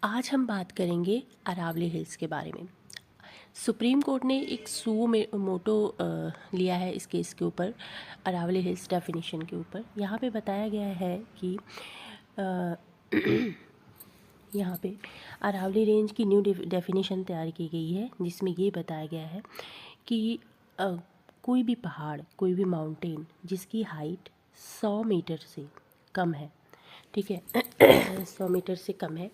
आज हम बात करेंगे अरावली हिल्स के बारे में। सुप्रीम कोर्ट ने एक सुओ मोटो लिया है इस केस के ऊपर, अरावली हिल्स डेफिनेशन के ऊपर। यहाँ पे बताया गया है कि अ, यहाँ पे अरावली रेंज की न्यू डेफिनेशन तैयार की गई है, जिसमें ये बताया गया है कि कोई भी पहाड़, कोई भी माउंटेन जिसकी हाइट 100 मीटर से कम है, ठीक है 100 मीटर से कम है,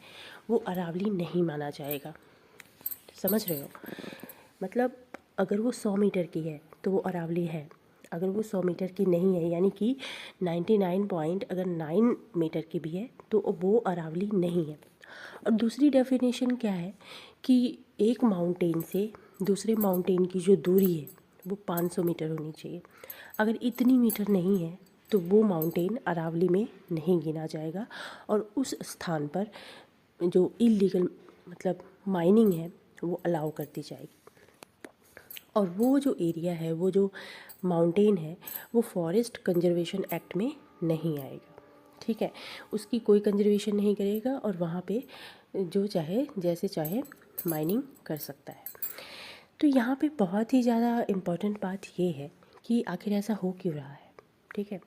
वो अरावली नहीं माना जाएगा। समझ रहे हो? मतलब अगर वो 100 मीटर की है तो वो अरावली है, अगर वो 100 मीटर की नहीं है यानी कि 99 पॉइंट अगर 9 मीटर की भी है तो वो अरावली नहीं है। और दूसरी डेफिनेशन क्या है कि एक माउंटेन से दूसरे माउंटेन की जो दूरी है वो 500 मीटर होनी चाहिए। अगर इतनी मीटर नहीं है तो वो माउंटेन अरावली में नहीं गिना जाएगा और उस स्थान पर जो इलीगल मतलब माइनिंग है वो अलाउ कर दी जाएगी। और वो जो एरिया है, वो जो माउंटेन है, वो फॉरेस्ट कंजर्वेशन एक्ट में नहीं आएगा, ठीक है। उसकी कोई कंजर्वेशन नहीं करेगा और वहाँ पे जो चाहे जैसे चाहे माइनिंग कर सकता है। तो यहाँ पे बहुत ही ज़्यादा इम्पोर्टेंट बात ये है कि आखिर ऐसा हो क्यों रहा है, ठीक है।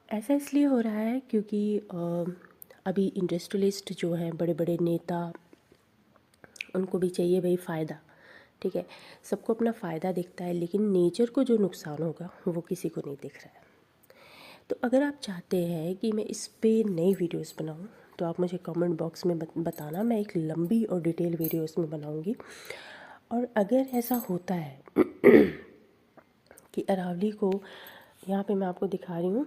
ऐसा इसलिए हो रहा है क्योंकि अभी इंडस्ट्रियलिस्ट जो हैं, बड़े बड़े नेता, उनको भी चाहिए भाई फ़ायदा, ठीक है। सबको अपना फ़ायदा दिखता है, लेकिन नेचर को जो नुकसान होगा वो किसी को नहीं दिख रहा है। तो अगर आप चाहते हैं कि मैं इस पे नई वीडियोस बनाऊं तो आप मुझे कमेंट बॉक्स में बताना, मैं एक लंबी और डिटेल वीडियो इसमें बनाऊंगी। और अगर ऐसा होता है कि अरावली को, यहाँ पे मैं आपको दिखा रही हूँ,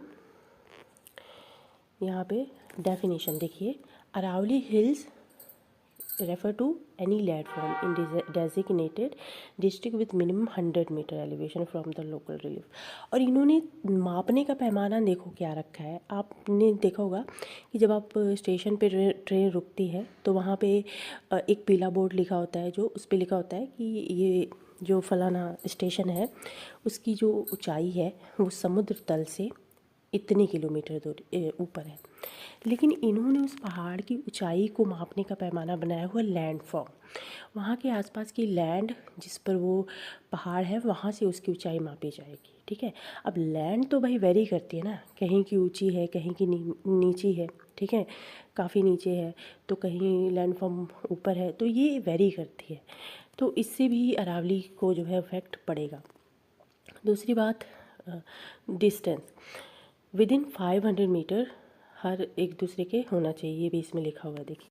यहाँ पे डेफिनेशन देखिए, Aravalli hills refer to any landform in designated district with minimum 100 metre elevation from the local relief. और इन्होंने मापने का पैमाना देखो क्या रखा है। आपने देखा होगा कि जब आप स्टेशन पे ट्रेन रुकती है तो वहाँ पे एक पीला बोर्ड लिखा होता है, जो उस पर लिखा होता है कि ये जो फलाना स्टेशन है उसकी जो ऊंचाई है वो समुद्र तल से इतने किलोमीटर दूर ऊपर है। लेकिन इन्होंने उस पहाड़ की ऊंचाई को मापने का पैमाना बनाया हुआ लैंडफॉर्म, वहाँ के आसपास की लैंड जिस पर वो पहाड़ है वहाँ से उसकी ऊंचाई मापी जाएगी, ठीक है। अब लैंड तो भाई वेरी करती है ना, कहीं की ऊंची है, कहीं की नीची है, ठीक है, काफ़ी नीचे है तो कहीं लैंडफॉर्म ऊपर है, तो ये वेरी करती है। तो इससे भी अरावली को जो है इफेक्ट पड़ेगा। दूसरी बात, डिस्टेंस विद इन 500 मीटर हर एक दूसरे के होना चाहिए, ये भी इसमें लिखा हुआ देखिए।